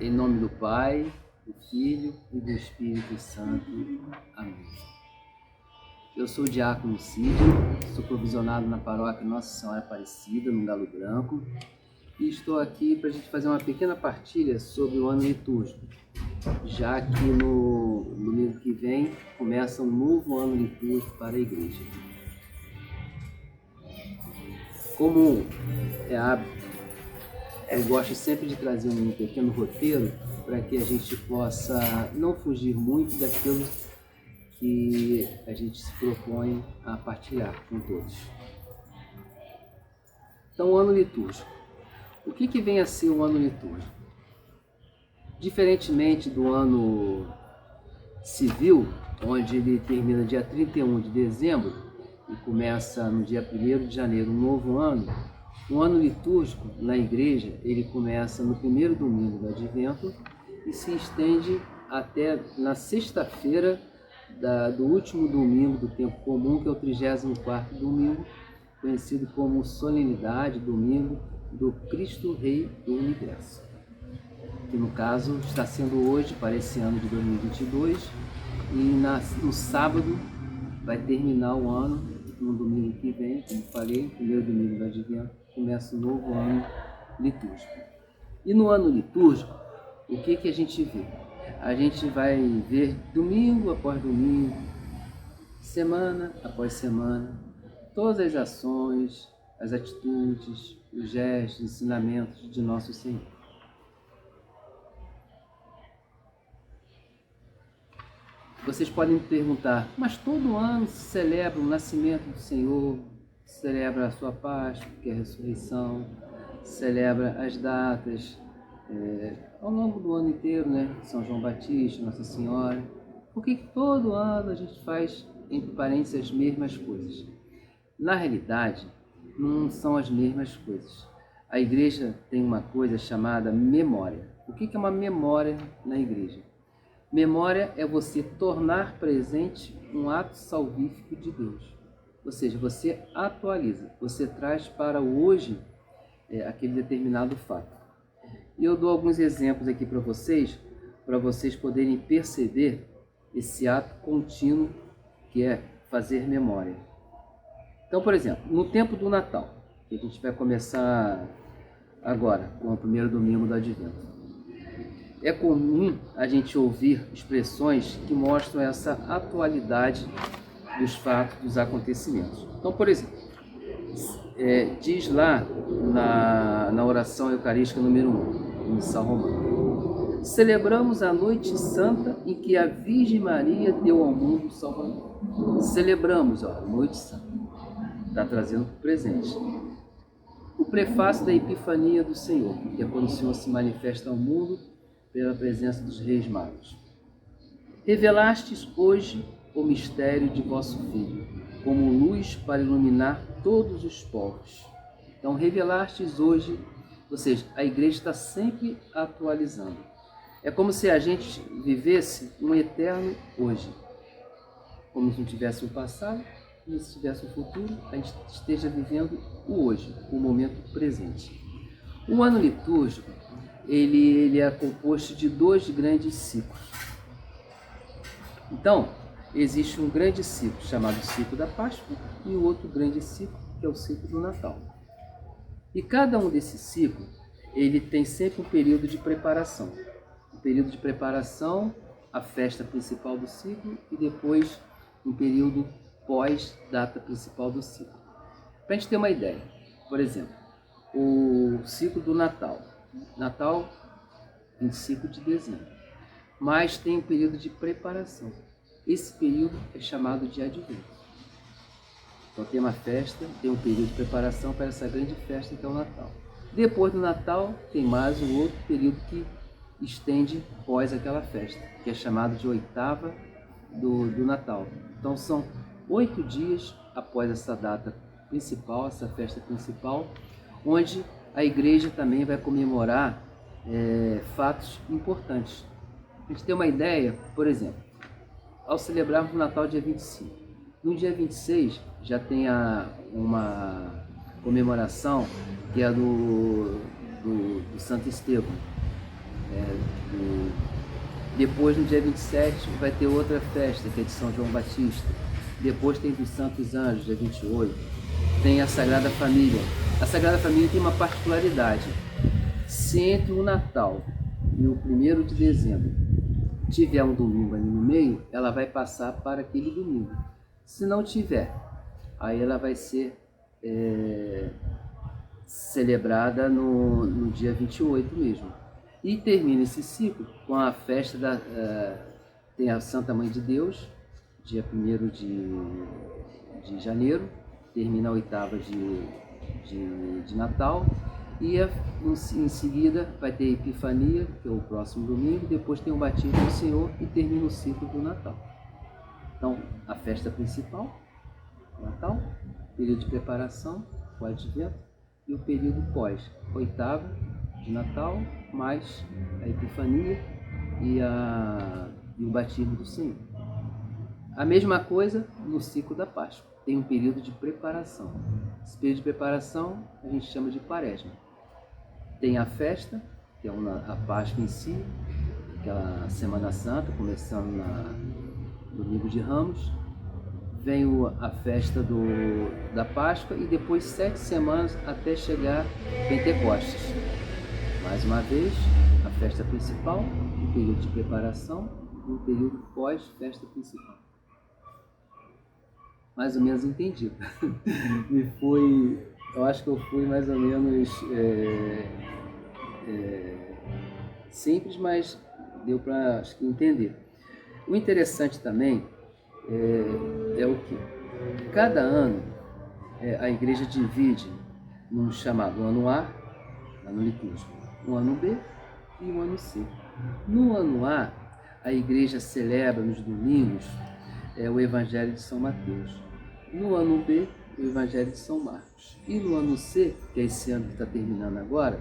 Em nome do Pai, do Filho e do Espírito Santo. Amém. Eu sou o diácono Cid, sou provisionado na paróquia Nossa Senhora Aparecida, no Galo Branco, e estou aqui para a gente fazer uma pequena partilha sobre o ano litúrgico, já que no domingo que vem começa um novo ano litúrgico para a Igreja. Como é hábito, eu gosto sempre de trazer um pequeno roteiro para que a gente possa não fugir muito daquilo que a gente se propõe a partilhar com todos. Então, o ano litúrgico. O que vem a ser o ano litúrgico? Diferentemente do ano civil, onde ele termina dia 31 de dezembro e começa no dia 1º de janeiro, um novo ano, o ano litúrgico na igreja, ele começa no primeiro domingo do Advento e se estende até na sexta-feira do último domingo do tempo comum, que é o 34º domingo, conhecido como solenidade, domingo do Cristo Rei do Universo, que no caso está sendo hoje para esse ano de 2022, e no sábado vai terminar o ano, no domingo que vem, como falei, primeiro domingo do Advento, começa o novo ano litúrgico. E no ano litúrgico, o que a gente vê? A gente vai ver domingo após domingo, semana após semana, todas as ações, as atitudes, os gestos, os ensinamentos de Nosso Senhor. Vocês podem me perguntar, mas todo ano se celebra o nascimento do Senhor, se celebra a sua Páscoa, que é a ressurreição, se celebra as datas ao longo do ano inteiro, né? São João Batista, Nossa Senhora. Por que todo ano a gente faz, entre parênteses, as mesmas coisas? Na realidade, não são as mesmas coisas. A igreja tem uma coisa chamada memória. O que é uma memória na igreja? Memória é você tornar presente um ato salvífico de Deus. Ou seja, você atualiza, você traz para o hoje aquele determinado fato. E eu dou alguns exemplos aqui para vocês poderem perceber esse ato contínuo que é fazer memória. Então, por exemplo, no tempo do Natal, que a gente vai começar agora, com o primeiro domingo do Advento, é comum a gente ouvir expressões que mostram essa atualidade dos fatos, dos acontecimentos. Então, por exemplo, diz lá na oração eucarística número 1, no Missal Romano: celebramos a noite santa em que a Virgem Maria deu ao mundo o Salvador. Celebramos, a noite santa. Está trazendo para o presente. O prefácio da Epifania do Senhor, que é quando o Senhor se manifesta ao mundo pela presença dos Reis Magos. Revelastes hoje o mistério de vosso Filho, como luz para iluminar todos os povos. Então, revelastes hoje, ou seja, a igreja está sempre atualizando. É como se a gente vivesse um eterno hoje. Como se não tivesse um passado, como se tivesse um futuro, a gente esteja vivendo o hoje, o momento presente. O ano litúrgico, ele é composto de 2 grandes ciclos. Então, existe um grande ciclo chamado ciclo da Páscoa e o outro grande ciclo, que é o ciclo do Natal. E cada um desses ciclos, ele tem sempre um período de preparação. Um período de preparação, a festa principal do ciclo, e depois um período pós-data principal do ciclo. Para a gente ter uma ideia, por exemplo, o ciclo do Natal. Natal, 25 de dezembro. Mas tem um período de preparação. Esse período é chamado de Advento. Então tem uma festa, tem um período de preparação para essa grande festa que é o Natal. Depois do Natal, tem mais um outro período que estende após aquela festa, que é chamado de oitava do Natal. Então são 8 dias após essa data principal, essa festa principal, onde a igreja também vai comemorar fatos importantes. A gente tem uma ideia, por exemplo, ao celebrarmos o Natal dia 25. No dia 26 já tem uma comemoração que é do Santo Estevão. Depois, no dia 27, vai ter outra festa, que é de São João Batista. Depois tem dos Santos Anjos, dia 28. Tem a Sagrada Família. A Sagrada Família tem uma particularidade. Se entre o Natal e o 1º de dezembro tiver um domingo ali no meio, ela vai passar para aquele domingo. Se não tiver, aí ela vai ser celebrada no dia 28 mesmo. E termina esse ciclo com a festa tem a Santa Mãe de Deus, dia 1º de janeiro, termina a 8ª de Natal, e em seguida vai ter a Epifania, que é o próximo domingo, depois tem o Batismo do Senhor e termina o ciclo do Natal. Então, a festa principal, Natal, período de preparação, o Advento, e o período pós, 8ª de Natal, mais a Epifania e o Batismo do Senhor. A mesma coisa no ciclo da Páscoa, tem um período de preparação. Esse período de preparação a gente chama de Quaresma. Tem a festa, que é a Páscoa em si, aquela Semana Santa, começando no domingo de Ramos. Vem a festa da Páscoa e depois 7 semanas até chegar Pentecostes. Mais uma vez, a festa principal, o período de preparação e o período pós-festa principal. Mais ou menos entendido. Eu acho que eu fui mais ou menos simples, mas deu para entender. O interessante também é o que cada ano a igreja divide num chamado ano A, ano litúrgico, um ano B e um ano C. No ano A, a igreja celebra nos domingos o Evangelho de São Mateus. No ano B, o Evangelho de São Marcos. E no ano C, que é esse ano que está terminando agora,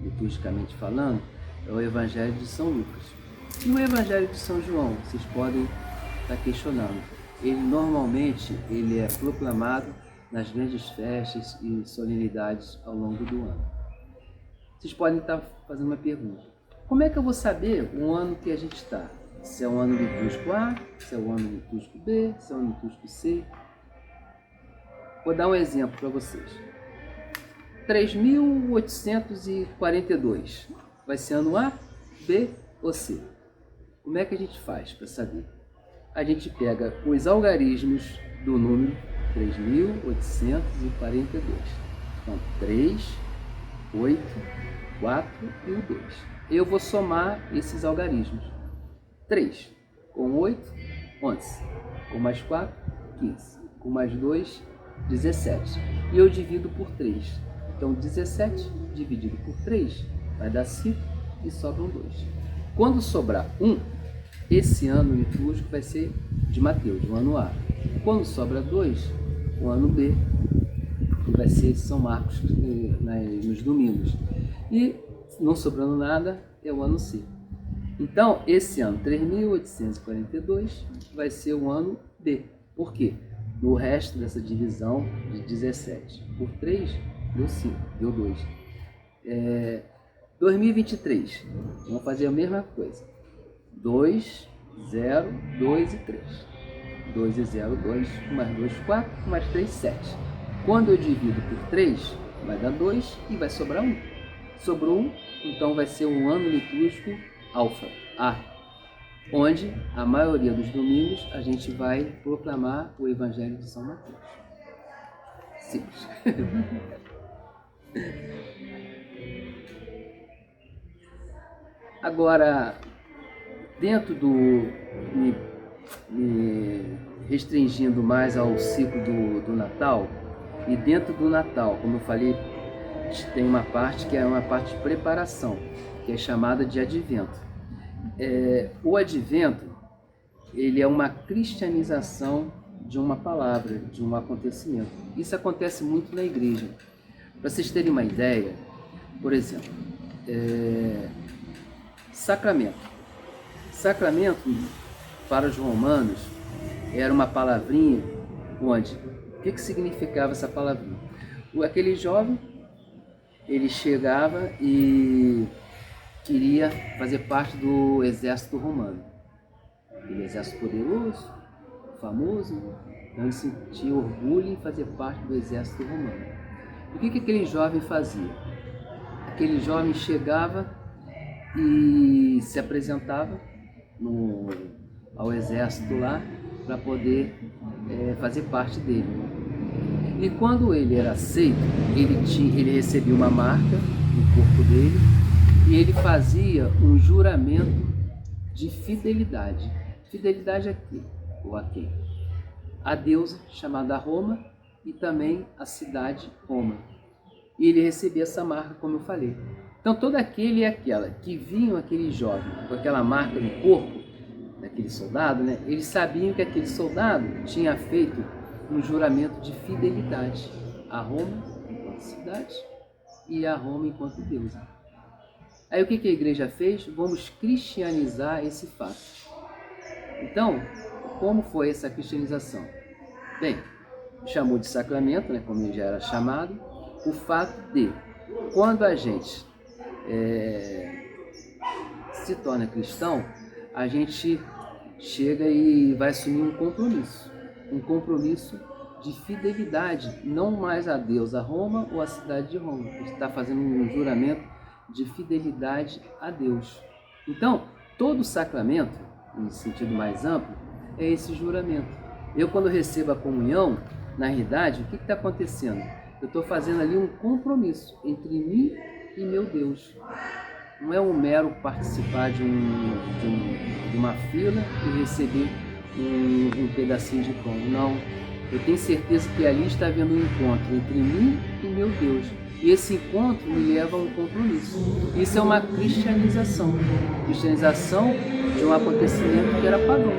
liturgicamente falando, é o Evangelho de São Lucas. E o Evangelho de São João, vocês podem estar questionando. Normalmente é proclamado nas grandes festas e solenidades ao longo do ano. Vocês podem estar fazendo uma pergunta. Como é que eu vou saber o ano que a gente está? Se é o ano litúrgico A, se é o ano litúrgico B, se é o ano litúrgico C? Vou dar um exemplo para vocês. 3.842 vai ser ano A, B ou C? Como é que a gente faz para saber? A gente pega os algarismos do número 3.842. Então, 3, 8, 4 e o 2. Eu vou somar esses algarismos. 3 com 8, 11. Com mais 4, 15. Com mais 2, 17. E eu divido por 3. Então, 17 dividido por 3 vai dar 5 e sobram 2. Quando sobrar 1, esse ano litúrgico vai ser de Mateus, o ano A. Quando sobra 2, o ano B, que vai ser de São Marcos nos domingos. E não sobrando nada, é o ano C. Então, esse ano, 3.842, vai ser o ano B. Por quê? No resto dessa divisão de 17 por 3, deu 5, deu 2. 2023, vamos fazer a mesma coisa. 2, 0, 2 e 3. 2 e 0, 2, mais 2, 4, mais 3, 7. Quando eu divido por 3, vai dar 2 e vai sobrar 1. Sobrou 1, então vai ser um ano litúrgico alfa, A, onde a maioria dos domingos a gente vai proclamar o Evangelho de São Mateus. Simples. Agora, dentro me restringindo mais ao ciclo do Natal, e dentro do Natal, como eu falei, tem uma parte que é uma parte de preparação, que é chamada de Advento. O Advento, ele é uma cristianização de uma palavra, de um acontecimento. Isso acontece muito na igreja. Para vocês terem uma ideia, por exemplo, sacramento. Sacramento, para os romanos, era uma palavrinha onde... O que significava essa palavrinha? Aquele jovem, ele chegava e queria fazer parte do exército romano. Aquele exército poderoso, famoso, então ele sentia orgulho em fazer parte do exército romano. O que aquele jovem fazia? Aquele jovem chegava e se apresentava ao exército lá para poder fazer parte dele. E quando ele era aceito, ele recebia uma marca no corpo dele e ele fazia um juramento de fidelidade. Fidelidade a quê? Ou a quem? A deusa chamada Roma e também a cidade Roma. E ele recebia essa marca, como eu falei. Então todo aquele e aquela que vinham aquele jovem com aquela marca no corpo, daquele soldado, né, eles sabiam que aquele soldado tinha feito um juramento de fidelidade a Roma enquanto cidade e a Roma enquanto deusa. Aí o que a igreja fez? Vamos cristianizar esse fato. Então, como foi essa cristianização? Bem, chamou de sacramento, né, como ele já era chamado, o fato de, quando a gente se torna cristão, a gente chega e vai assumir um compromisso de fidelidade, não mais a Deus, a Roma ou a cidade de Roma. A gente está fazendo um juramento de fidelidade a Deus. Então, todo sacramento, em sentido mais amplo, é esse juramento. Eu, quando recebo a comunhão, na realidade, o que está acontecendo? Eu estou fazendo ali um compromisso entre mim e meu Deus. Não é um mero participar de uma fila e receber um pedacinho de pão. Não. Eu tenho certeza que ali está havendo um encontro entre mim e meu Deus. E esse encontro me leva a um compromisso. Isso é uma cristianização. Cristianização de um acontecimento que era pagão.